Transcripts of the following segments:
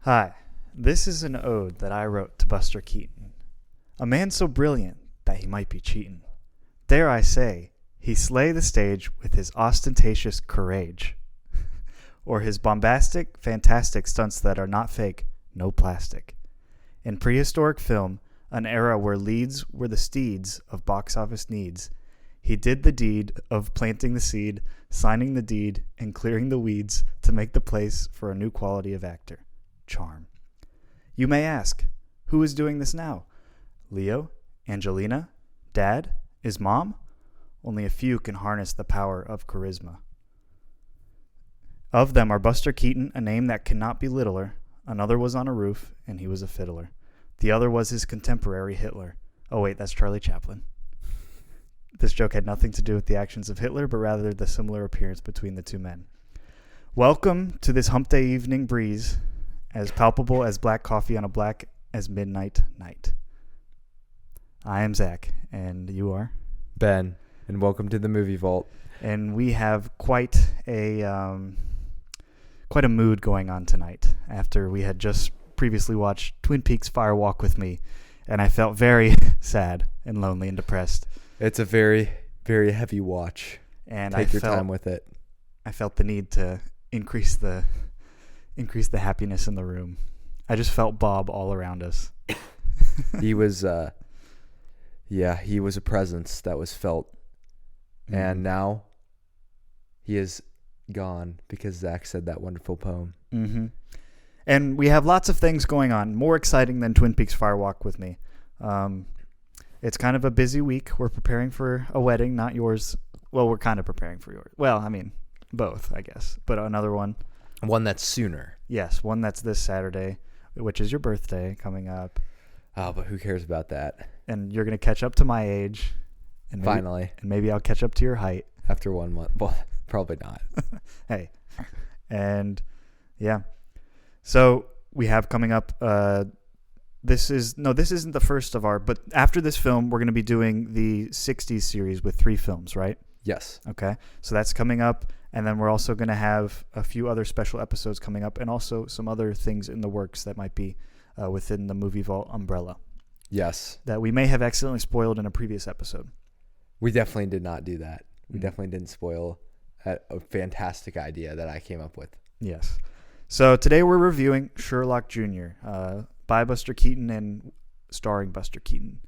Hi, this is an ode that I wrote to Buster Keaton, a man so brilliant that he might be cheatin'. Dare I say, he slay the stage with his ostentatious courage, or his bombastic, fantastic stunts that are not fake, no plastic. In prehistoric film, an era where leads were the steeds of box office needs, he did the deed of planting the seed, signing the deed, and clearing the weeds to make the place for a new quality of actor. Charm. You may ask, who is doing this now? Leo? Angelina? Dad? Is Mom? Only a few can harness the power of charisma. Of them are Buster Keaton, a name that cannot be littler. Another was on a roof, and he was a fiddler. The other was his contemporary Hitler. Oh wait, that's Charlie Chaplin. This joke had nothing to do with the actions of Hitler, but rather the similar appearance between the two men. Welcome to this hump day evening breeze, as palpable as black coffee on a black as midnight night. I am Zach, and you are? Ben, and welcome to the Movie Vault. And we have quite a mood going on tonight after we had just previously watched Twin Peaks Fire Walk with Me, and I felt very sad and lonely and depressed. It's a very, very heavy watch. And Take your time with it. I felt the need to increase the happiness in the room. I just felt Bob all around us. He was he was a presence that was felt. Mm-hmm. And now he is gone because Zach said that wonderful poem. Mm-hmm. And we have lots of things going on, more exciting than Twin Peaks Fire Walk with Me. It's kind of a busy week. We're preparing for a wedding, not yours. Well, we're kind of preparing for yours. Well, I mean, both, I guess. But another one. One that's sooner. Yes, one that's this Saturday, which is your birthday coming up. Oh, but who cares about that? And you're going to catch up to my age. And maybe, finally. And maybe I'll catch up to your height. After 1 month. Well, probably not. Hey. And, yeah. So, we have coming up, this isn't the first of our, but after this film, we're going to be doing the 60s series with 3 films, right? Yes. Okay. So that's coming up. And then we're also going to have a few other special episodes coming up and also some other things in the works that might be within the Movie Vault umbrella. Yes. That we may have accidentally spoiled in a previous episode. We definitely did not do that. We definitely didn't spoil a fantastic idea that I came up with. Yes. So today we're reviewing Sherlock Jr. By Buster Keaton and starring Buster Keaton.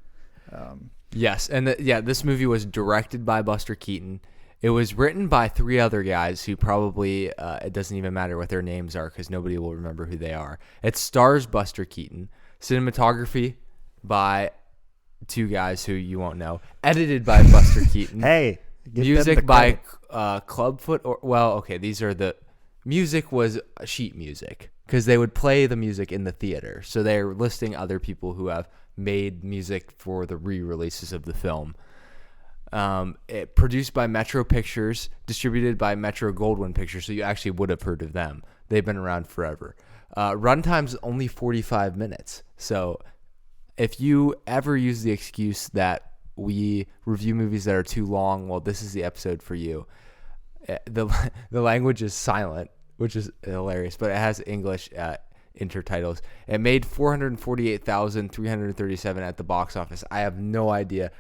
Yes, and this movie was directed by Buster Keaton. It was written by 3 other guys who probably, it doesn't even matter what their names are because nobody will remember who they are. It stars Buster Keaton. Cinematography by 2 guys who you won't know. Edited by Buster Keaton. Hey. Music by Clubfoot. Music was sheet music because they would play the music in the theater. So they're listing other people who have made music for the re-releases of the film. Produced by Metro Pictures, distributed by Metro Goldwyn Pictures, so you actually would have heard of them. They've been around forever. Runtime's only 45 minutes. So if you ever use the excuse that we review movies that are too long, well, this is the episode for you. The language is silent, which is hilarious, but it has English intertitles. It made $448,337 at the box office. I have no idea.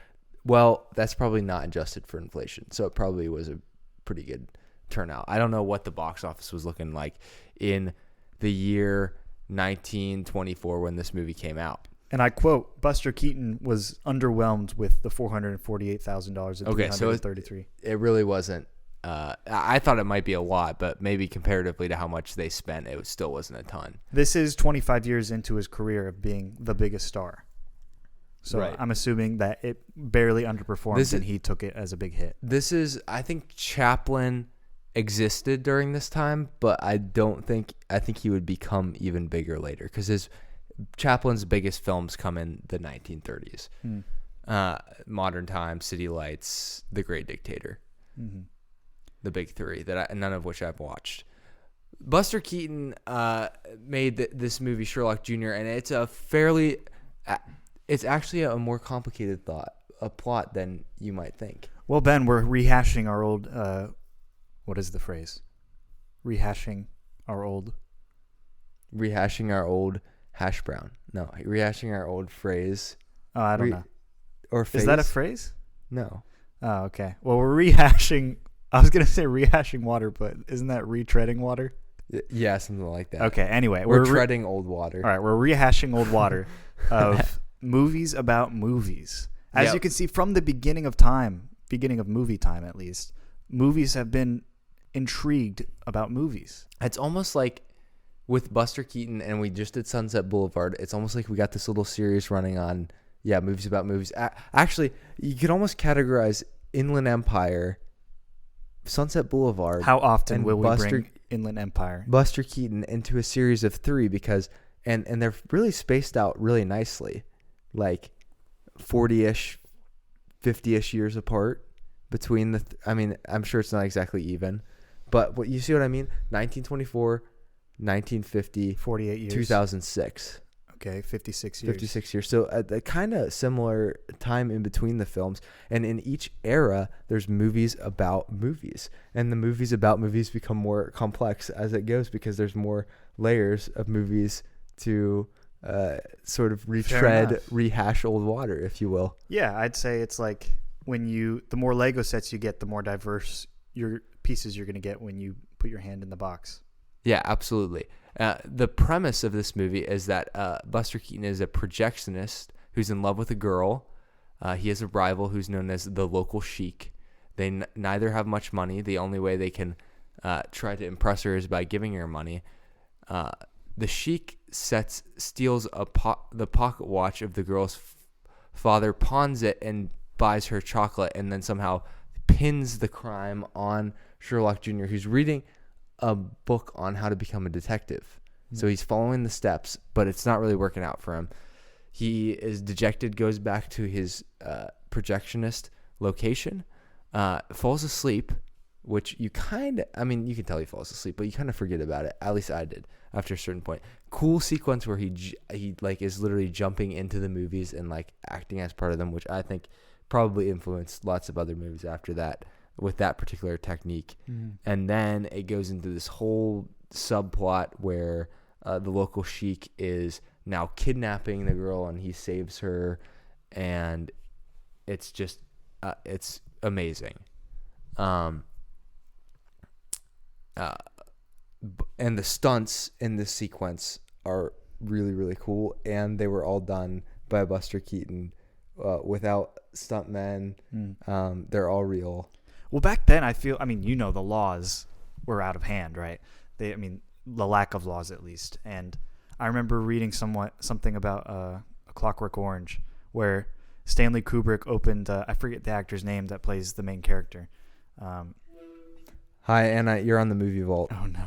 Well, that's probably not adjusted for inflation, so it probably was a pretty good turnout. I don't know what the box office was looking like in the year 1924 when this movie came out. And I quote, Buster Keaton was underwhelmed with the $448,000 at $333. It really wasn't. I thought it might be a lot, but maybe comparatively to how much they spent, it still wasn't a ton. This is 25 years into his career of being the biggest star. So right. I'm assuming that it barely underperformed and he took it as a big hit. I think Chaplin existed during this time, but I think he would become even bigger later because Chaplin's biggest films come in the 1930s. Modern Times, City Lights, The Great Dictator. Mm-hmm. The big 3 none of which I've watched. Buster Keaton made this movie Sherlock Jr. and it's actually a more complicated plot than you might think. Well, Ben, we're rehashing our old what is the phrase? Rehashing our old rehashing our old hash brown. No, rehashing our old phrase. Oh, I don't know. Or phase. Is that a phrase? No. Oh, okay. Well, we're rehashing. I was gonna say rehashing water, but isn't that retreading water? Yeah, something like that. Okay. Anyway, we're treading old water. All right, we're rehashing old water of movies about movies. As you can see from the beginning of movie time at least, movies have been intrigued about movies. It's almost like with Buster Keaton, and we just did Sunset Boulevard, it's almost like we got this little series running on, movies about movies. Actually, you could almost categorize Inland Empire, Sunset Boulevard. How often will we bring Inland Empire? Buster Keaton into a series of 3 because, and they're really spaced out really nicely, like 40-ish, 50-ish years apart between the. I mean, I'm sure it's not exactly even, but what you see what I mean? 1924, 1950, 48 years, 2006. Okay, 56 years. 56 years. So a kind of similar time in between the films. And in each era, there's movies about movies. And the movies about movies become more complex as it goes because there's more layers of movies to sort of rehash old water, if you will. Yeah, I'd say it's like the more Lego sets you get, the more diverse your pieces you're going to get when you put your hand in the box. Yeah, absolutely. The premise of this movie is that Buster Keaton is a projectionist who's in love with a girl. He has a rival who's known as the local sheik. They neither have much money. The only way they can try to impress her is by giving her money. The sheik steals the pocket watch of the girl's father, pawns it, and buys her chocolate, and then somehow pins the crime on Sherlock Jr., who's reading a book on how to become a detective. So he's following the steps, but it's not really working out for him. He is dejected, goes back to his projectionist location, falls asleep, which you can tell he falls asleep, but you kind of forget about it. At least I did after a certain point. Cool sequence where he like is literally jumping into the movies and like acting as part of them, which I think probably influenced lots of other movies after that with that particular technique. And then it goes into this whole subplot where the local sheik is now kidnapping the girl and he saves her, and it's just it's amazing. And the stunts in this sequence are really, really cool, and they were all done by Buster Keaton without stuntmen. They're all real. Well, back then, the laws were out of hand, right? The lack of laws, at least. And I remember reading something about A Clockwork Orange, where Stanley Kubrick opened, I forget the actor's name that plays the main character. Hi, Anna, you're on the Movie Vault. Oh, no.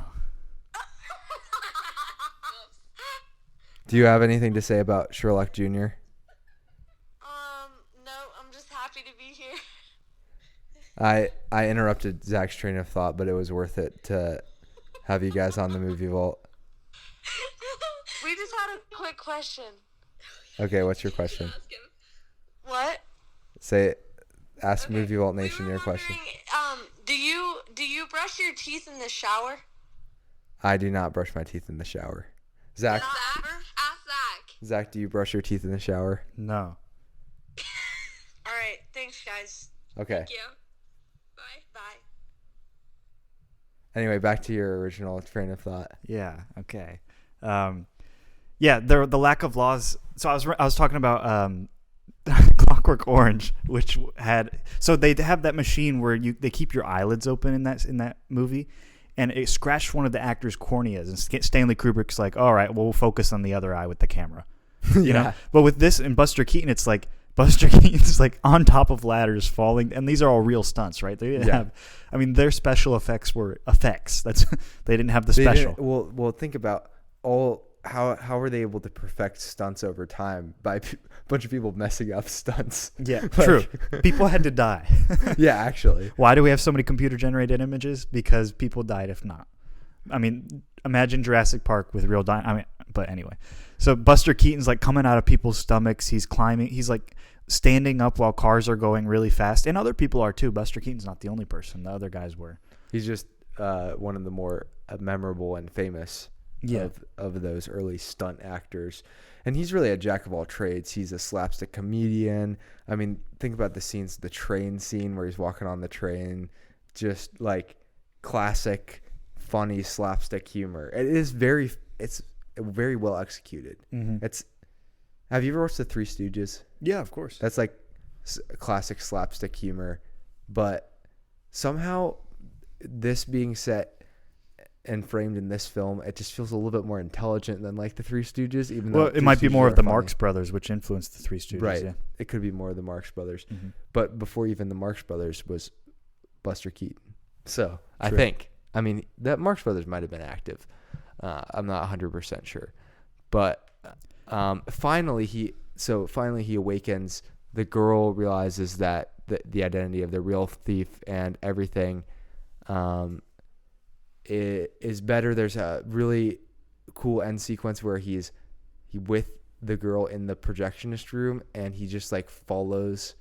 Do you have anything to say about Sherlock Jr.? No, I'm just happy to be here. I interrupted Zach's train of thought, but it was worth it to have you guys on the Movie Vault. We just had a quick question. Okay, what's your question? What? Ask Movie Vault Nation your question. Do you brush your teeth in the shower? I do not brush my teeth in the shower. Zach? Ask Zach. Zach, do you brush your teeth in the shower? No. All right, thanks, guys. Okay. Thank you. Bye. Anyway, back to your original train of thought. Yeah. Okay. The lack of laws. So I was talking about Clockwork Orange, which they have that machine where they keep your eyelids open in that movie, and it scratched one of the actors' corneas, and Stanley Kubrick's like, all right, well, we'll focus on the other eye with the camera, you know. But with this and Buster Keaton, it's like Buster Keaton's like on top of ladders falling, and these are all real stunts, right? They didn't have, their special effects were effects. They didn't have the special. Well, think about how were they able to perfect stunts over time by a bunch of people messing up stunts? Yeah, true. People had to die. Yeah, actually. Why do we have so many computer-generated images? Because people died if not. Imagine Jurassic Park with real but anyway. So Buster Keaton's like coming out of people's stomachs. He's climbing. He's like standing up while cars are going really fast. And other people are too. Buster Keaton's not the only person. The other guys were. He's just one of the more memorable and famous of those early stunt actors. And he's really a jack of all trades. He's a slapstick comedian. I mean, think about the scenes, the train scene where he's walking on the train, just like classic funny slapstick humor. It's very well executed. Mm-hmm. Have you ever watched The Three Stooges? Yeah, of course. That's like classic slapstick humor, but somehow this being set and framed in this film, it just feels a little bit more intelligent than like The Three Stooges. Even though it might be more of the Marx Brothers, which influenced The Three Stooges. Right. Yeah. It could be more of the Marx Brothers, Mm-hmm. but before even the Marx Brothers was Buster Keaton. So I True. think, I mean, that Marx Brothers might have been active. I'm not 100% sure, but finally he awakens. The girl realizes that the identity of the real thief and everything is better. There's a really cool end sequence where he with the girl in the projectionist room, and he just like follows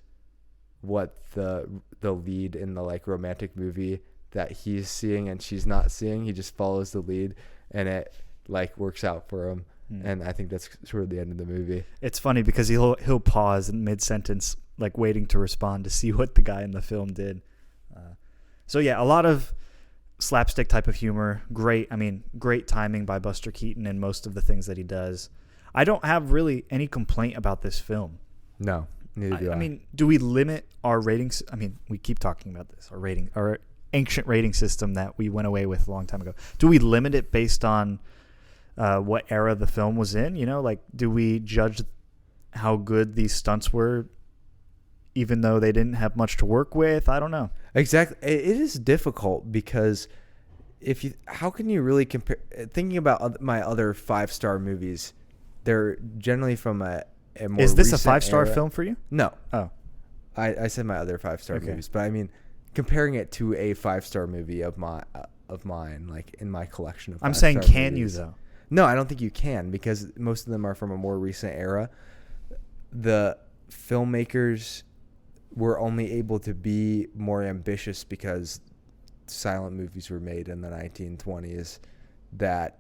what the lead in the like romantic movie that he's seeing and she's not seeing. He just follows the lead, and it like works out for him. And I think that's sort of the end of the movie. It's funny because he'll pause in mid-sentence, like waiting to respond to see what the guy in the film did. So yeah, a lot of slapstick type of humor. Great timing by Buster Keaton in most of the things that he does. I don't have really any complaint about this film. No, neither do I. I mean, do we limit our ratings? I mean, we keep talking about this, our ancient rating system that we went away with a long time ago. Do we limit it based on what era the film was in? You know, like, do we judge how good these stunts were even though they didn't have much to work with? I don't know. Exactly. It is difficult because how can you really compare? Thinking about my other 5-star movies, they're generally from a more Is this a recent 5-star era. film for you? No. Oh. I said my other 5-star Okay. movies, but I mean, comparing it to a 5-star movie of mine, like in my collection of 5-star I'm saying, can movies. you though? No, I don't think you can, because most of them are from a more recent era. The filmmakers were only able to be more ambitious because silent movies were made in the 1920s that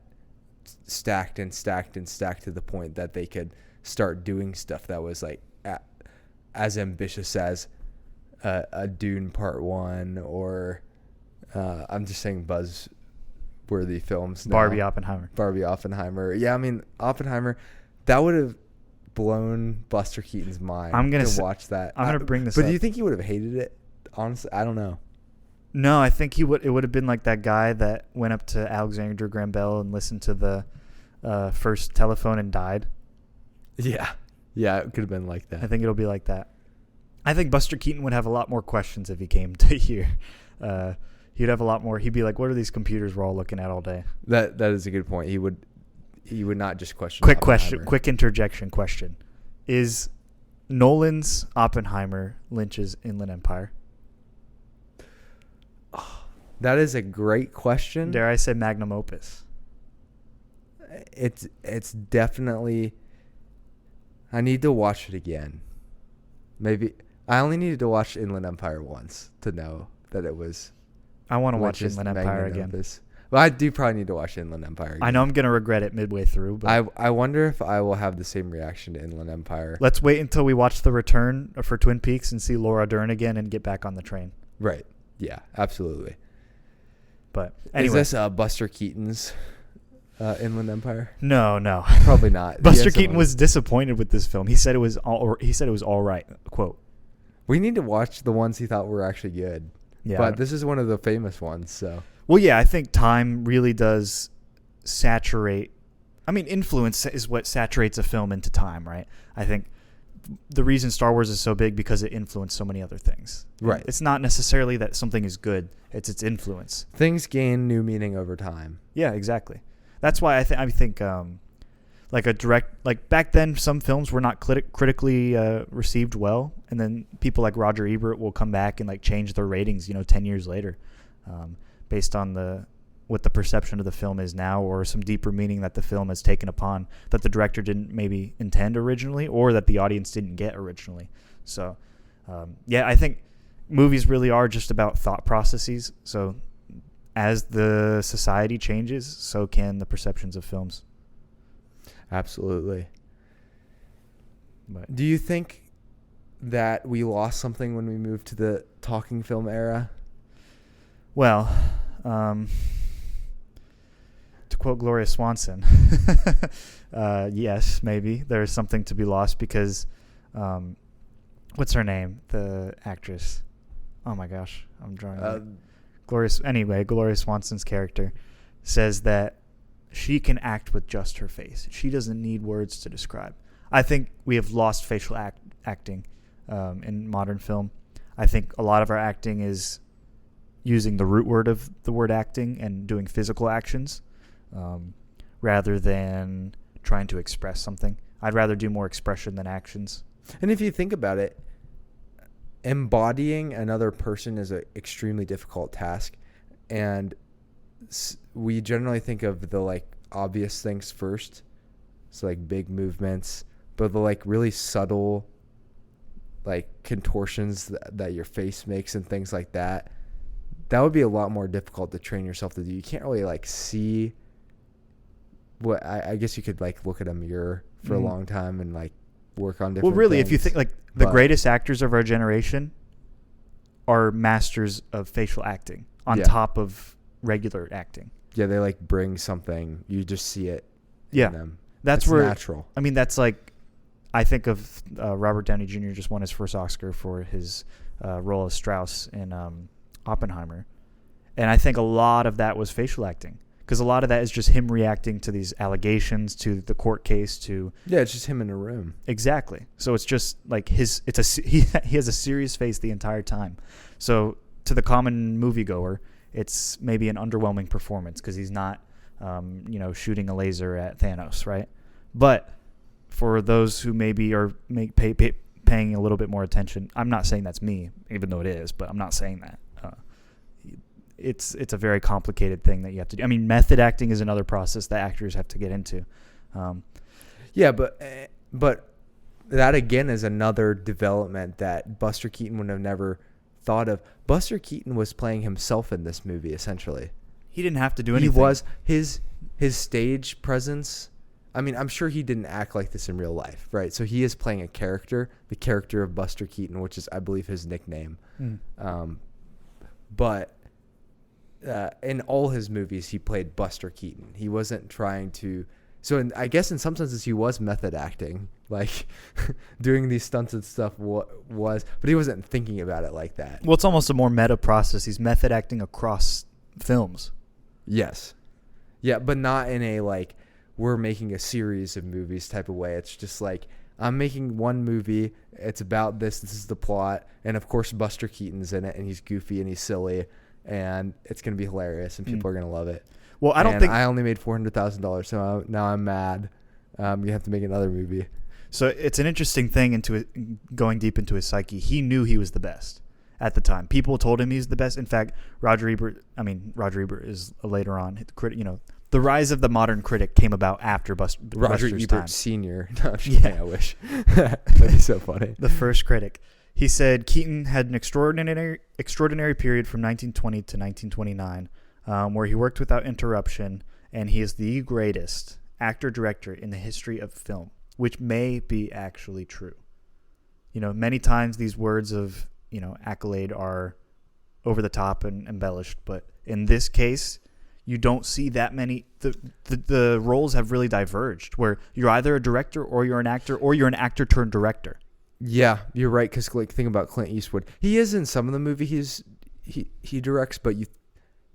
stacked and stacked and stacked to the point that they could start doing stuff that was like as ambitious as a Dune Part 1 or I'm just saying buzzworthy films now. Barbie Oppenheimer. Yeah, I mean, Oppenheimer, that would have blown Buster Keaton's mind to watch that. I'm going to bring this up. up. Do you think he would have hated it? Honestly, I don't know. No, I think it would have been like that guy that went up to Alexander Graham Bell and listened to the first telephone and died. Yeah. Yeah, it could have been like that. I think it'll be like that. I think Buster Keaton would have a lot more questions if he came to here. He'd have a lot more. He'd be like, what are these computers we're all looking at all day? That is a good point. He would not just question Quick interjection question. Is Nolan's Oppenheimer Lynch's Inland Empire? That is a great question. Dare I say magnum opus? It's definitely. I need to watch it again. Maybe I only needed to watch Inland Empire once to know that it was. I want to watch Lynch's Inland Empire magnum again. opus. Well, I do probably need to watch Inland Empire again. I know I'm going to regret it midway through. But I wonder if I will have the same reaction to Inland Empire. Let's wait until we watch The Return for Twin Peaks and see Laura Dern again and get back on the train. Right. Yeah, absolutely. But anyway. Is this Buster Keaton's Inland Empire? No. Probably not. Buster Keaton was disappointed with this film. He said it was all right. Quote. We need to watch the ones he thought were actually good. Yeah. But this is one of the famous ones, so. Well, yeah, I think time really does saturate. I mean, influence is what saturates a film into time, right? I think the reason Star Wars is so big because it influenced so many other things. Right. It's not necessarily that something is good. It's its influence. Things gain new meaning over time. Yeah, exactly. That's why I think like back then, some films were not critically received well, and then people like Roger Ebert will come back and like change their ratings, 10 years later, based on what the perception of the film is now, or some deeper meaning that the film has taken upon that the director didn't maybe intend originally, or that the audience didn't get originally. So, I think movies really are just about thought processes. So, as the society changes, so can the perceptions of films. Absolutely. But Do you think that we lost something when we moved to the talking film era? well, to quote Gloria Swanson, yes, maybe there's something to be lost because, what's her name? The actress. Oh my gosh, I'm drawing. Gloria Swanson's character says that she can act with just her face. She doesn't need words to describe. I think we have lost facial acting in modern film. I think a lot of our acting is using the root word of the word acting and doing physical actions rather than trying to express something. I'd rather do more expression than actions. And if you think about it, embodying another person is an extremely difficult task, and we generally think of the like obvious things first, so like big movements, but the like really subtle like contortions that your face makes and things like that would be a lot more difficult to train yourself to do. You can't really like see what I guess you could like look at a mirror for a long time and like work on different really, things. if you think like the greatest actors of our generation are masters of facial acting on top of regular acting. Yeah, they like bring something. You just see it in them. That's it's where natural. I mean, that's like I think of Robert Downey Jr. just won his first Oscar for his role as Strauss in Oppenheimer, and I think a lot of that was facial acting. Because a lot of that is just him reacting to these allegations, to the court case, to it's just him in a room. Exactly. So it's just like he has a serious face the entire time. So to the common moviegoer, it's maybe an underwhelming performance because he's not, shooting a laser at Thanos, right? But for those who maybe are paying a little bit more attention, I'm not saying that's me, even though it is, but I'm not saying that. It's a very complicated thing that you have to do. I mean, method acting is another process that actors have to get into. But that again is another development that Buster Keaton would have never thought of. Buster Keaton was playing himself in this movie essentially. He didn't have to do anything. He was his stage presence. I mean, I'm sure he didn't act like this in real life, right? So he is playing a character, the character of Buster Keaton, which is, I believe, his nickname. But in all his movies, he played Buster Keaton. He wasn't trying to. So I guess in some senses, he was method acting, like doing these stunts and stuff. But he wasn't thinking about it like that. Well, it's almost a more meta process. He's method acting across films. Yes, yeah, but not in a like we're making a series of movies type of way. It's just like I'm making one movie. It's about this. This is the plot, and of course, Buster Keaton's in it, and he's goofy and he's silly. And it's going to be hilarious, and people are going to love it. Well, I only made $400,000, so now I'm mad. You have to make another movie. So it's an interesting thing going deep into his psyche. He knew he was the best at the time. People told him he's the best. In fact, Roger Ebert is later on. The rise of the modern critic came about after Roger Buster's Ebert time. Sr. No, I wish. That'd be so funny. The first critic. He said Keaton had an extraordinary period from 1920 to 1929 where he worked without interruption, and he is the greatest actor-director in the history of film, which may be actually true. Many times these words of, accolade are over the top and embellished, but in this case, you don't see that many. The roles have really diverged, where you're either a director or you're an actor, or you're an actor turned director. Yeah, you're right. Because think about Clint Eastwood. He is in some of the movies he directs, but you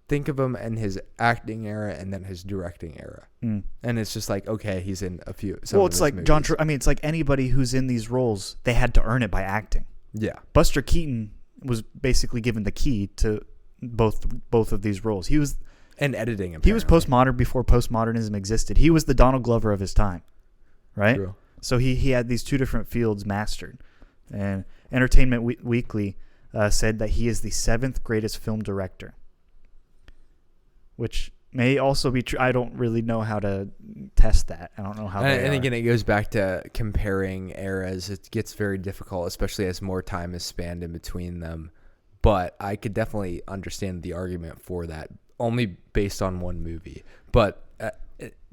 think of him in his acting era and then his directing era, and it's just like, okay, he's in a few. Well, it's like movies. It's like anybody who's in these roles, they had to earn it by acting. Yeah, Buster Keaton was basically given the key to both of these roles. He was and editing. Apparently. He was postmodern before postmodernism existed. He was the Donald Glover of his time, right? True. So he had these two different fields mastered. And Entertainment Weekly said that he is the 7th greatest film director, which may also be true. I don't really know how to test that. I don't know how. And again, it goes back to comparing eras. It gets very difficult, especially as more time is spanned in between them. But I could definitely understand the argument for that. only based on one movie, but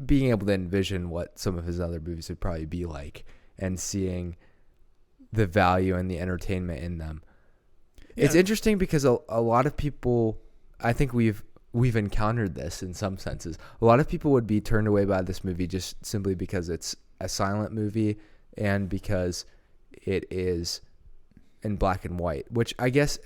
being able to envision what some of his other movies would probably be like and seeing the value and the entertainment in them. Yeah. It's interesting because a lot of people, I think we've encountered this in some senses. A lot of people would be turned away by this movie just simply because it's a silent movie and because it is in black and white, which I guess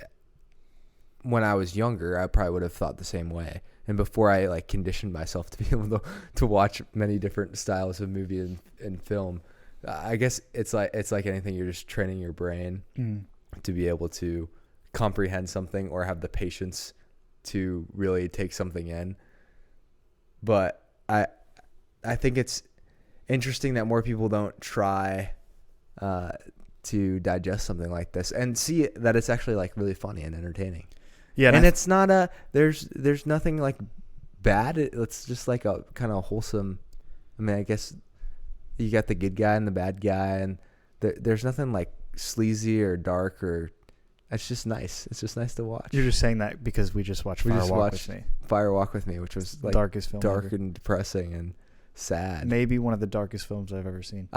when I was younger, I probably would have thought the same way. And before I like conditioned myself to be able to watch many different styles of movie and film, I guess it's like anything. You're just training your brain to be able to comprehend something or have the patience to really take something in. But I think it's interesting that more people don't try to digest something like this and see that it's actually like really funny and entertaining. Yeah, and it's not there's nothing like bad. It's just like a kind of wholesome. I mean, I guess you got the good guy and the bad guy, and there's nothing like sleazy or dark or. It's just nice. It's just nice to watch. You're just saying that because we just watched Fire Walk with Me, which was like darkest film dark ever. And depressing and sad. Maybe one of the darkest films I've ever seen.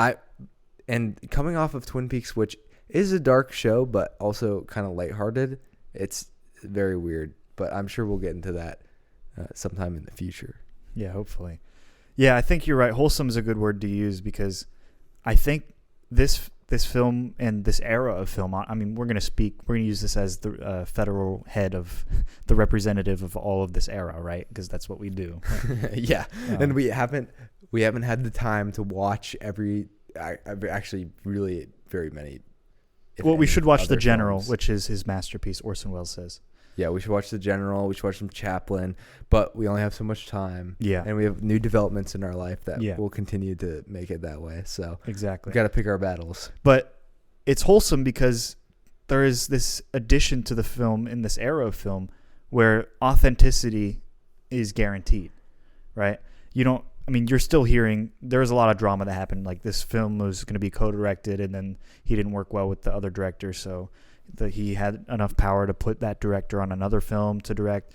And coming off of Twin Peaks, which is a dark show but also kind of lighthearted, it's very weird. But I'm sure we'll get into that sometime in the future. Yeah, hopefully. Yeah, I think you're right. Wholesome is a good word to use because I think this film and this era of film, I mean, we're going to use this as the federal head of the representative of all of this era, right? Because that's what we do. Right? Yeah. And we haven't had the time to watch actually really very many. Well, we should watch The General, which is his masterpiece, Orson Welles says. Yeah, we should watch The General. We should watch some Chaplin, but we only have so much time. Yeah, and we have new developments in our life that will continue to make it that way. So exactly, we got to pick our battles. But it's wholesome because there is this addition to the film in this era of film where authenticity is guaranteed, right? You're still hearing there's a lot of drama that happened. Like this film was going to be co-directed, and then he didn't work well with the other director, so he had enough power to put that director on another film to direct.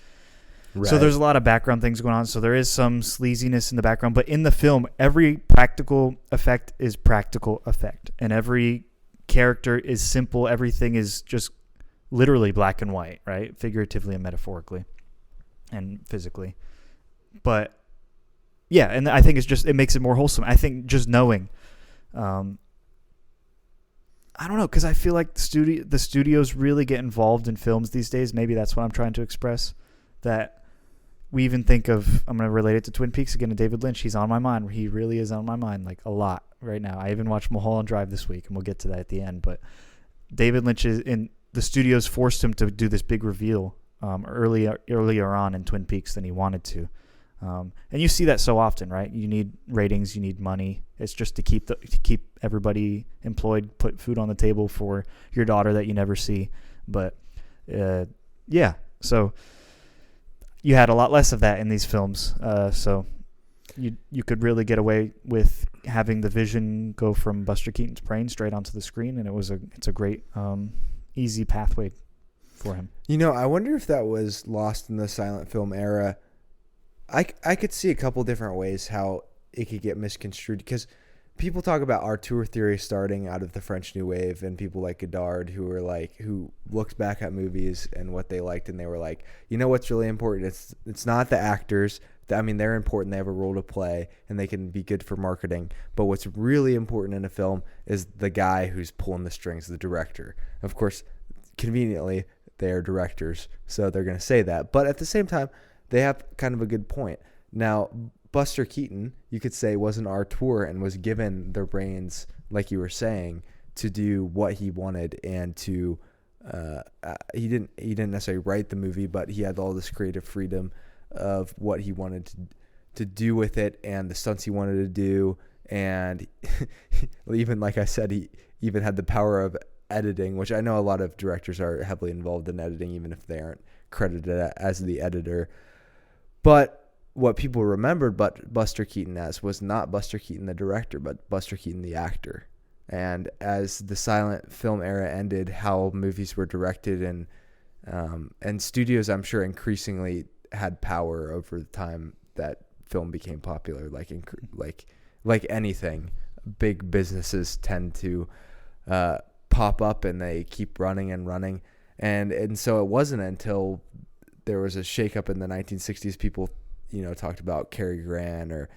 Right. So there's a lot of background things going on. So there is some sleaziness in the background. But in the film, every practical effect is practical effect. And every character is simple. Everything is just literally black and white, right? Figuratively and metaphorically and physically. But yeah, and I think it makes it more wholesome. I think just knowing... I don't know, because I feel like the studios really get involved in films these days. Maybe that's what I'm trying to express. That we even think of, I'm going to relate it to Twin Peaks again, to David Lynch. He's on my mind. He really is on my mind, like a lot right now. I even watched Mulholland Drive this week, and we'll get to that at the end. But David Lynch the studios forced him to do this big reveal earlier on in Twin Peaks than he wanted to. And you see that so often, right? You need ratings, you need money. It's just to keep everybody employed, put food on the table for your daughter that you never see. But yeah, so you had a lot less of that in these films. So you could really get away with having the vision go from Buster Keaton's brain straight onto the screen, and it's a great easy pathway for him. I wonder if that was lost in the silent film era. I could see a couple different ways how it could get misconstrued because people talk about auteur theory starting out of the French New Wave and people like Godard who looked back at movies and what they liked and they were like, what's really important? It's not the actors. They're important. They have a role to play and they can be good for marketing. But what's really important in a film is the guy who's pulling the strings, the director. Of course, conveniently, they are directors, so they're going to say that. But at the same time, they have kind of a good point. Now, Buster Keaton, you could say, was an auteur and was given their brains, like you were saying, to do what he wanted and to he didn't necessarily write the movie, but he had all this creative freedom of what he wanted to do with it and the stunts he wanted to do. And even, like I said, he even had the power of editing, which I know a lot of directors are heavily involved in editing, even if they aren't credited as the editor. But what people remembered Buster Keaton as was not Buster Keaton the director, but Buster Keaton the actor. And as the silent film era ended, how movies were directed and studios, I'm sure, increasingly had power over the time that film became popular. Like anything, big businesses tend to pop up and they keep running and running. And so it wasn't until there was a shakeup in the 1960s, people, talked about Cary Grant or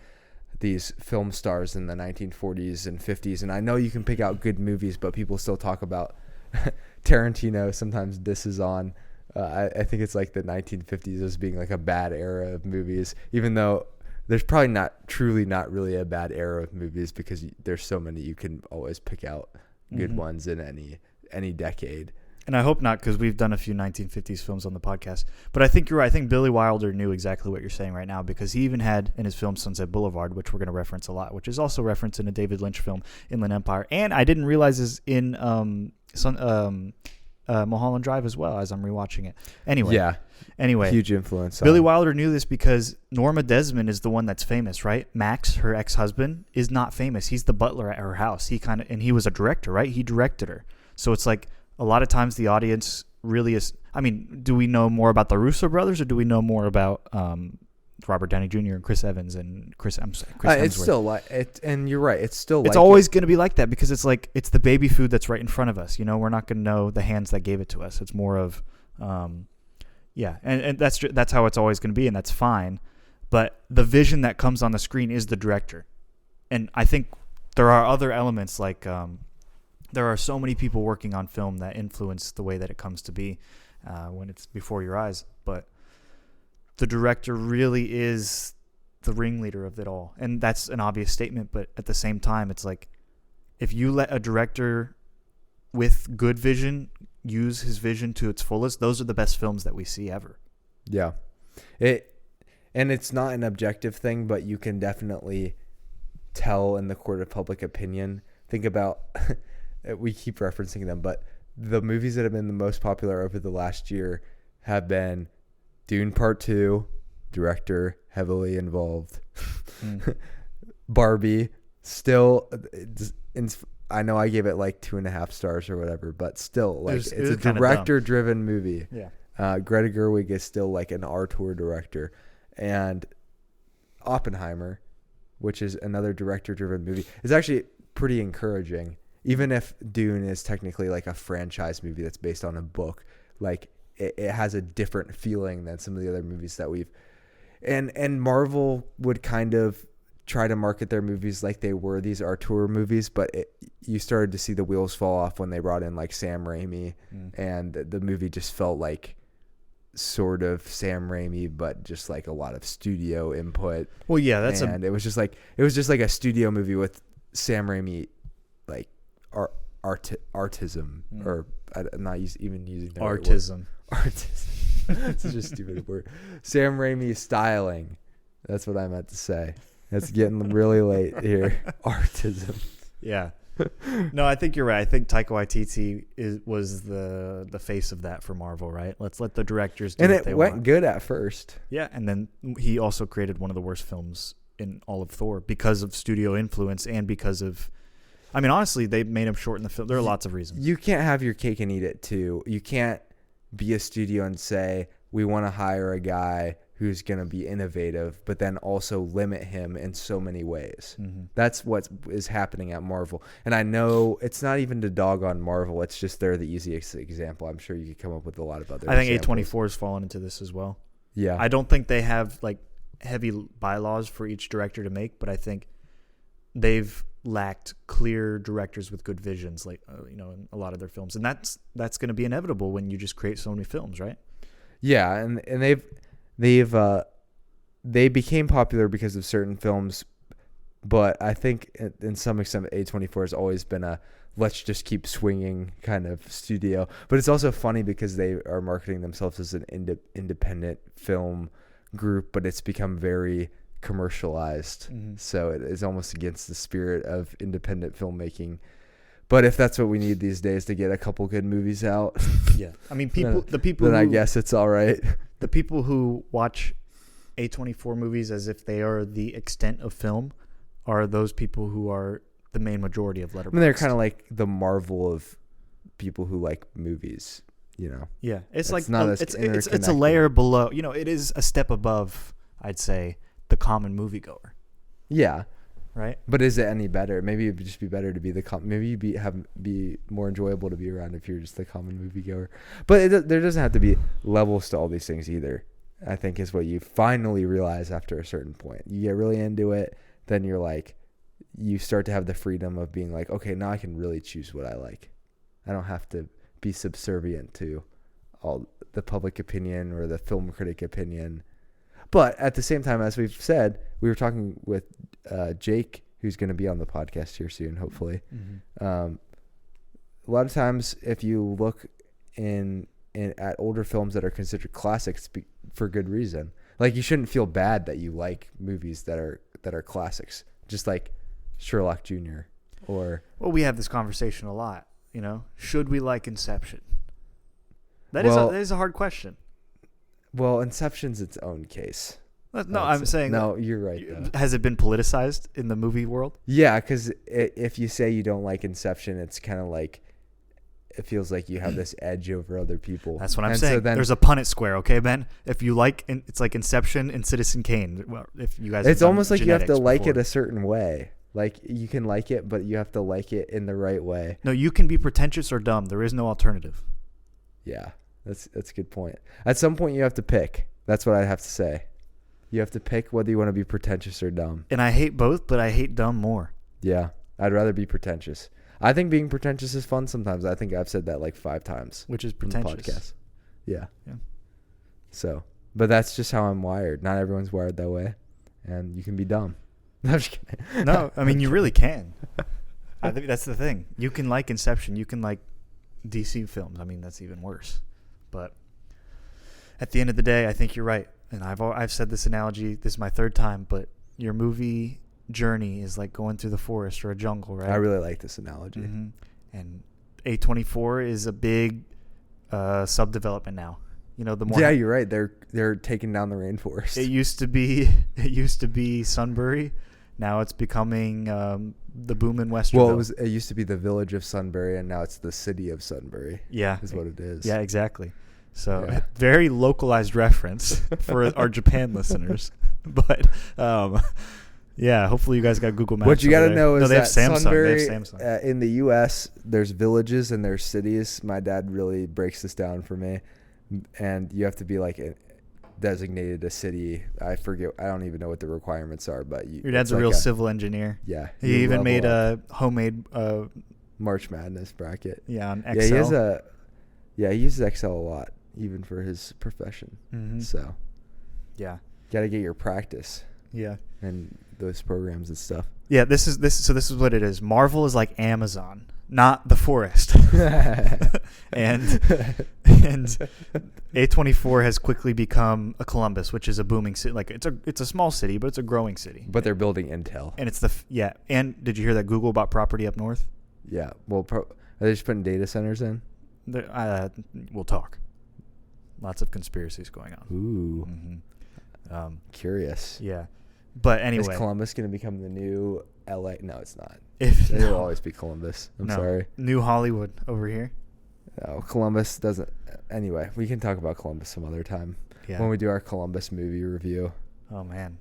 these film stars in the 1940s and 50s. And I know you can pick out good movies, but people still talk about Tarantino. Sometimes this is on. I think it's like the 1950s as being like a bad era of movies, even though there's probably not really a bad era of movies, because there's so many you can always pick out good ones in any decade. And I hope not, because we've done a few 1950s films on the podcast. But I think you're right. I think Billy Wilder knew exactly what you're saying right now, because he even had in his film Sunset Boulevard, which we're going to reference a lot, which is also referenced in a David Lynch film, Inland Empire. And I didn't realize is in Mulholland Drive as well, as I'm rewatching it. Anyway, huge influence. Billy Wilder knew this because Norma Desmond is the one that's famous, right? Max, her ex-husband, is not famous. He's the butler at her house. And he was a director, right? He directed her. So it's like a lot of times the audience really is. I mean, do we know more about the Russo brothers, or do we know more about Robert Downey Jr. and Chris Evans and Chris Hemsworth? It's still like it, and you're right. It's still. It's always going to be like that, because it's like it's the baby food that's right in front of us. We're not going to know the hands that gave it to us. It's more of, and that's how it's always going to be, and that's fine. But the vision that comes on the screen is the director, and I think there are other elements like there are so many people working on film that influence the way that it comes to be when it's before your eyes, but the director really is the ringleader of it all. And that's an obvious statement, but at the same time, it's like if you let a director with good vision use his vision to its fullest, those are the best films that we see ever. Yeah. And it's not an objective thing, but you can definitely tell in the court of public opinion. Think about, we keep referencing them, but the movies that have been the most popular over the last year have been Dune Part 2, director heavily involved. Barbie, still, I know I gave it like 2.5 stars or whatever, but still, like it's a director-driven movie. Yeah. Greta Gerwig is still like an auteur director, and Oppenheimer, which is another director-driven movie, is actually pretty encouraging. Even if Dune is technically like a franchise movie that's based on a book, like it has a different feeling than some of the other movies that we've, and Marvel would kind of try to market their movies like they were these auteur movies, but you started to see the wheels fall off when they brought in like Sam Raimi, and the movie just felt like sort of Sam Raimi, but just like a lot of studio input. Well, yeah, it was just like a studio movie with Sam Raimi, like artism, or I'm not even using the right word. Artism. Such a stupid word. Sam Raimi styling. That's what I meant to say. It's getting really late here. Artism. Yeah. No, I think you're right. I think Taika Waititi was the face of that for Marvel, right? Let's let the directors do what they want. And it went good at first. Yeah, and then he also created one of the worst films in all of Thor because of studio influence and because of, I mean, honestly, they made him shorten the film. There are lots of reasons. You can't have your cake and eat it too. You can't be a studio and say, we want to hire a guy who's going to be innovative, but then also limit him in so many ways. That's what is happening at Marvel. And I know it's not even to dog on Marvel. It's just they're the easiest example. I'm sure you could come up with a lot of other I think examples. A24 has fallen into this as well. Yeah. I don't think they have like heavy bylaws for each director to make, but I think they've lacked clear directors with good visions, like in a lot of their films, and that's going to be inevitable when you just create so many films, right? Yeah, and they became popular because of certain films, but I think in some extent A24 has always been a let's just keep swinging kind of studio. But it's also funny because they are marketing themselves as an independent film group, but it's become very commercialized. So it is almost against the spirit of independent filmmaking. But if that's what we need these days to get a couple good movies out, yeah. I mean, I guess it's all right. The people who watch A24 movies as if they are the extent of film are those people who are the main majority of Letterboxd. I mean, they're kind of like the Marvel of people who like movies. you know. Yeah, it's like not as it's a interconnected. layer below. You know, it is a step above, I'd say, the common moviegoer, Yeah. right? But is it any better? Maybe it'd just be better to be maybe you'd be more enjoyable to be around if you're just the common moviegoer. But there doesn't have to be levels to all these things either. I think is what you finally realize after a certain point. You get really into it, then you're like, you start to have the freedom of being like, okay, now I can really choose what I like. I don't have to be subservient to all the public opinion or the film critic opinion. But at the same time, as we've said, we were talking with Jake, who's going to be on the podcast here soon, hopefully. Mm-hmm. A lot of times, if you look at older films that are considered classics for good reason, like you shouldn't feel bad that you like movies that are classics, just like Sherlock Jr. or. Well, we have this conversation a lot. You know, should we like Inception? That is a hard question. Well, Inception's its own case. No, I'm saying. No, you're right, though. Has it been politicized in the movie world? Yeah, because if you say you don't like Inception, it's kind of like it feels like you have this edge over other people. That's what I'm saying. So there's a Punnett square, okay, Ben? If you like, it's like Inception and Citizen Kane. Well, if you guys, it's almost like you have to like before. it a certain way. Like you can like it, but you have to like it in the right way. No, you can be pretentious or dumb. There is no alternative. Yeah, that's a good point. At some point, you have to pick. That's what I have to say. You have to pick whether you want to be pretentious or dumb. And I hate both, but I hate dumb more. Yeah, I'd rather be pretentious. I think being pretentious is fun sometimes. I think I've said that like 5 times. Which is on the pretentious. podcast. Yeah. Yeah. So, but that's just how I'm wired. Not everyone's wired that way, and you can be dumb. No, I'm just kidding. No, I mean you really can. I think that's the thing. You can like Inception. You can like DC films. I mean that's even worse. But at the end of the day, I think you're right. And I've said this analogy. This is my 3rd time, but your movie journey is like going through the forest or a jungle, right? I really like this analogy. Mm-hmm. And A24 is a big subdevelopment now. You know, the more yeah, you're right. They're taking down the rainforest. It used to be Sunbury. Now it's becoming the boom in Westerville. Well, it used to be the village of Sunbury, and now it's the city of Sunbury. Yeah, is what it is. Yeah, exactly. So Yeah. very localized reference for our Japan listeners, but yeah, hopefully you guys got Google Maps. What you got to know is they have that Samsung. Sunbury, They have Samsung. In the U.S., there's villages and there's cities. My dad really breaks this down for me, and you have to be like designated a city. I forget. I don't even know what the requirements are, but Your dad's a real civil engineer. Yeah, He even made a homemade March Madness bracket. Yeah, on Excel. Yeah, he uses Excel a lot, even for his profession. Mm-hmm. So, yeah, got to get your practice. Yeah, and those programs and stuff. Yeah, this is what it is. Marvel is like Amazon, not the forest. and A24 has quickly become a Columbus, which is a booming city. Like it's a small city, but it's a growing city. But they're building Intel. And it's And did you hear that Google bought property up north? Yeah. Well, are they just putting data centers in? We'll talk. Lots of conspiracies going on. Ooh. Mm-hmm. Curious. Yeah. But anyway. Is Columbus going to become the new LA? No, it's not. It'll always be Columbus. I'm sorry. New Hollywood over here. No, Columbus doesn't. Anyway, we can talk about Columbus some other time. Yeah. When we do our Columbus movie review. Oh, man.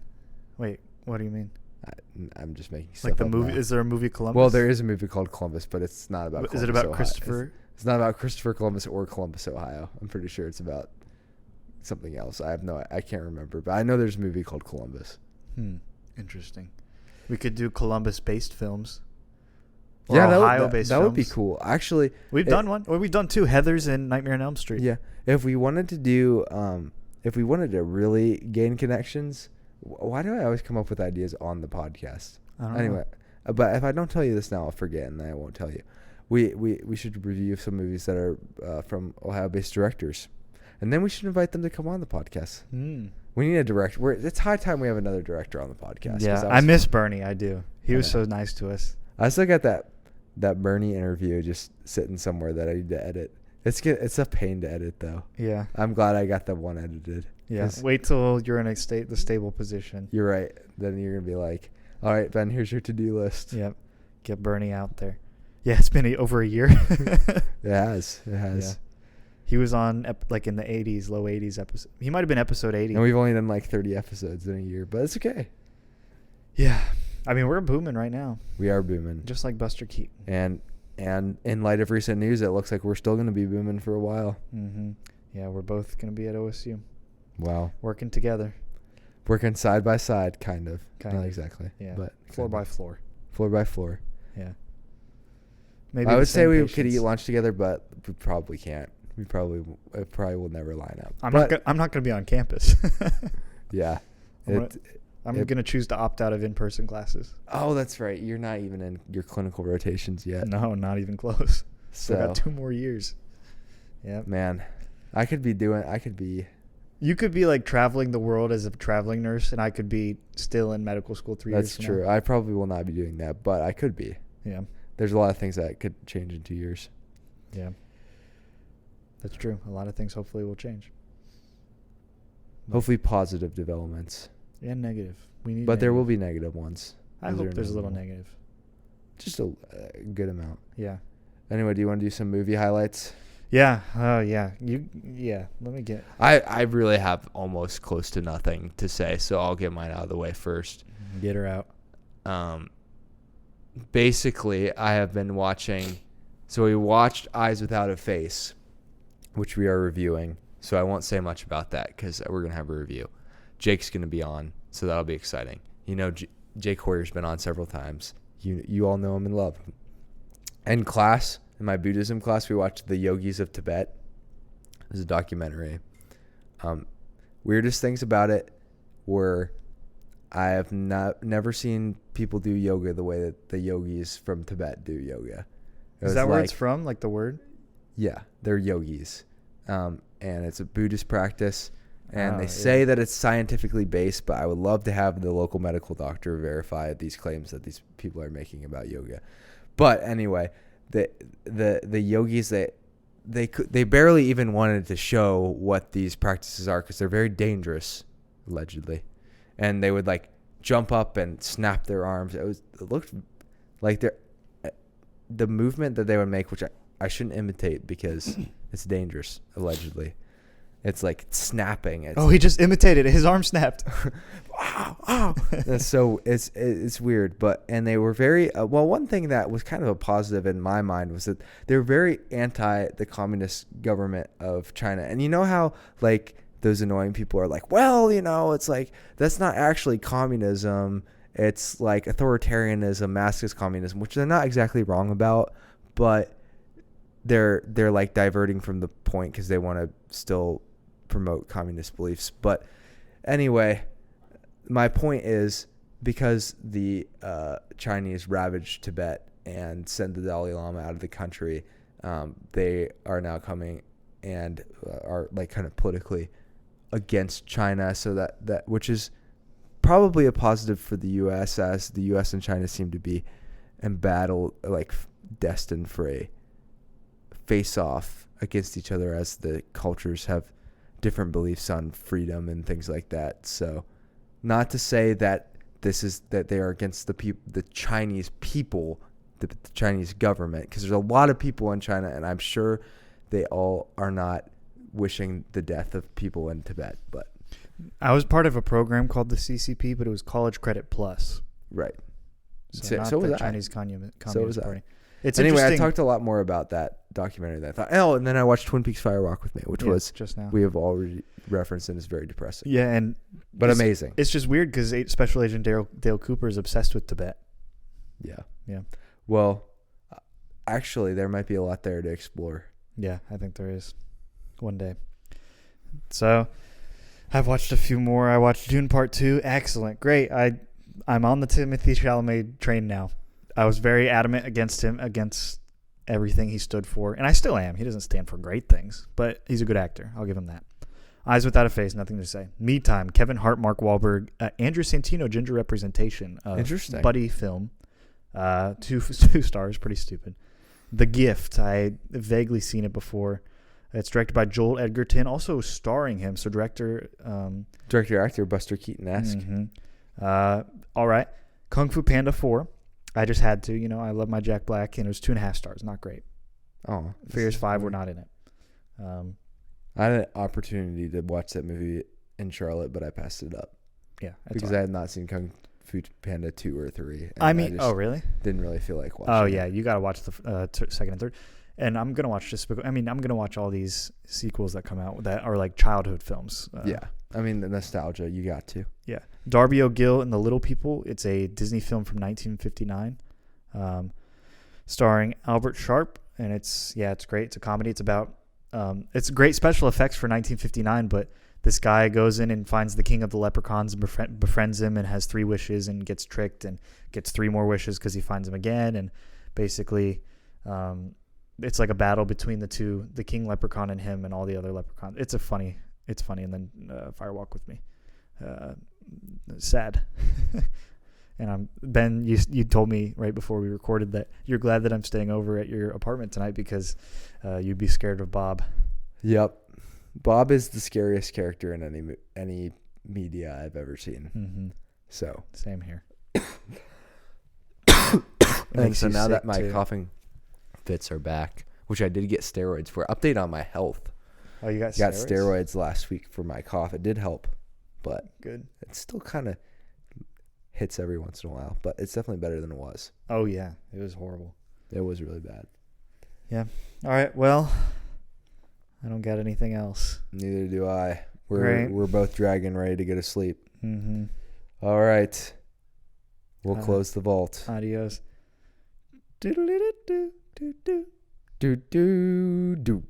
Wait, what do you mean? I'm just making stuff like the up movie? now. Is there a movie Columbus? Well, there is a movie called Columbus, but it's not about Columbus, Is it about Ohio. Christopher? It's not about Christopher Columbus or Columbus, Ohio. I'm pretty sure it's about something else. I can't remember, but I know there's a movie called Columbus. Interesting. We could do Columbus-based films. Or Yeah, Ohio-based that would be films. cool. Actually, We've done one. Or we've done 2. Heather's and Nightmare on Elm Street. Yeah. If we wanted to do, if we wanted to really gain connections, why do I always come up with ideas on the podcast? I don't Anyway, know. but if I don't tell you this now, I'll forget, and I won't tell you. We should review some movies that are from Ohio-based directors, and then we should invite them to come on the podcast. We need a director. It's high time we have another director on the podcast. Yeah, I miss Bernie. I do. He was so nice to us. I still got that Bernie interview just sitting somewhere that I need to edit. It's a pain to edit though. Yeah. I'm glad I got the one edited. Yeah. Wait till you're in the stable position. You're right. Then you're gonna be like, all right, Ben, here's your to-do list. Yep. Get Bernie out there. Yeah, it's been over a year. It has. Yeah. He was on like in the 80s, low 80s episode. He might have been episode 80. And we've only done like 30 episodes in a year, but it's okay. Yeah. I mean, we're booming right now. We are booming. Just like Buster Keaton. And in light of recent news, it looks like we're still going to be booming for a while. Mm-hmm. Yeah, we're both going to be at OSU. Wow. Working together. Working side by side, kind of. Kind Not of. exactly. Yeah. But Floor by floor. Floor by floor. Yeah. Maybe I would say we patience. could eat lunch together, but we probably can't. It probably will never line up. I'm not going to be on campus. Yeah. I'm going to choose to opt out of in-person classes. Oh, that's right. You're not even in your clinical rotations yet. No, not even close. So Still got 2 more years. Yeah. Man, I could be. You could be like traveling the world as a traveling nurse, and I could be still in medical school 3 years. That's true. I probably will not be doing that, but I could be. Yeah. There's a lot of things that could change in 2 years. Yeah. That's true. A lot of things hopefully will change. Hopefully positive developments. And negative. But there will be negative ones. I hope there's a little negative. Just a good amount. Yeah. Anyway, do you want to do some movie highlights? Yeah. Oh, yeah. Let me get. I really have almost close to nothing to say, so I'll get mine out of the way first. Get her out. Basically, I have been watching. So we watched Eyes Without a Face, which we are reviewing. So I won't say much about that because we're going to have a review. Jake's going to be on, so that'll be exciting. You know, Jake Hoyer's been on several times. You all know him and love him. In class, in my Buddhism class, we watched The Yogis of Tibet. It was a documentary. Weirdest things about it were I have never seen people do yoga the way that the yogis from Tibet do yoga. Is that where it's from, like the word? Yeah, they're yogis. And it's a Buddhist practice. And they say that it's scientifically based, but I would love to have the local medical doctor verify these claims that these people are making about yoga. But anyway, the yogis, they barely even wanted to show what these practices are because they're very dangerous, allegedly. And they would like jump up and snap their arms. It looked like the movement that they would make, which I shouldn't imitate because it's dangerous, allegedly. It's like snapping. He just imitated it. His arm snapped. So it's weird, and they were very one thing that was kind of a positive in my mind was that they were very anti the communist government of China. And you know how like those annoying people are like, well, you know, it's like that's not actually communism. It's like authoritarianism masked as communism, which they're not exactly wrong about, but they're like diverting from the point because they want to still promote communist beliefs. But anyway, my point is because the Chinese ravaged Tibet and sent the Dalai Lama out of the country, they are now coming and are like kind of politically against China. So that which is probably a positive for the U.S. as the U.S. and China seem to be in battle, like destined for a face-off against each other as the cultures have different beliefs on freedom and things like that. So not to say that that they are against the Chinese people, the Chinese government, because there's a lot of people in China, and I'm sure they all are not wishing the death of people in Tibet. But I was part of a program called the CCP, but it was College Credit Plus. Right. So not was the that. Chinese Communist was Party. that. It's anyway, I interesting. talked a lot more about that documentary than I thought. Oh, and then I watched Twin Peaks Fire Walk with Me, which was just now. We have already referenced and is very depressing. Yeah, but amazing. It's just weird because Special Agent Dale Cooper is obsessed with Tibet. Yeah. Yeah. Well, actually, there might be a lot there to explore. Yeah, I think there is. One day. So, I've watched a few more. I watched Dune Part 2. Excellent. Great. I'm on the Timothée Chalamet train now. I was very adamant against him, against everything he stood for. And I still am. He doesn't stand for great things, but he's a good actor. I'll give him that. Eyes Without a Face, nothing to say. Me Time, Kevin Hart, Mark Wahlberg, Andrew Santino, ginger representation. Interesting. Buddy film. 2 stars, pretty stupid. The Gift, I vaguely seen it before. It's directed by Joel Edgerton, also starring him. So director, actor Buster Keaton-esque. Mm-hmm. All right. Kung Fu Panda 4. I just had to. I love my Jack Black, and it was 2.5 stars. Not great. Oh. Furious 5 were not in it. I had an opportunity to watch that movie in Charlotte, but I passed it up because I had not seen Kung Fu Panda 2 or 3. Oh really? Didn't really feel like watching. Oh yeah, you gotta watch the second and third. And I'm gonna watch I'm gonna watch all these sequels that come out that are like childhood films. I mean, the nostalgia, you got to. Yeah, Darby O'Gill and the Little People. It's a Disney film from 1959, starring Albert Sharp, and it's great. It's a comedy. It's about it's great special effects for 1959, but this guy goes in and finds the king of the leprechauns and befriends him and has 3 wishes and gets tricked and gets 3 more wishes because he finds him again, and basically it's like a battle between the king leprechaun and him and all the other leprechauns. It's funny. And then Fire Walk with Me. Sad. And Ben, you told me right before we recorded that you're glad that I'm staying over at your apartment tonight because you'd be scared of Bob. Yep. Bob is the scariest character in any media I've ever seen. Mm-hmm. So same here. And so now that my coughing fits are back, which I did get steroids for. Update on my health. Oh, you got steroids last week for my cough. It did help, but good. It still kind of hits every once in a while, but it's definitely better than it was. Oh yeah, it was horrible. It was really bad. Yeah. All right. Well, I don't got anything else. Neither do I. We're both dragging, ready to go to sleep. Mm-hmm. All right. We'll close the vault. Adios. Do do do do.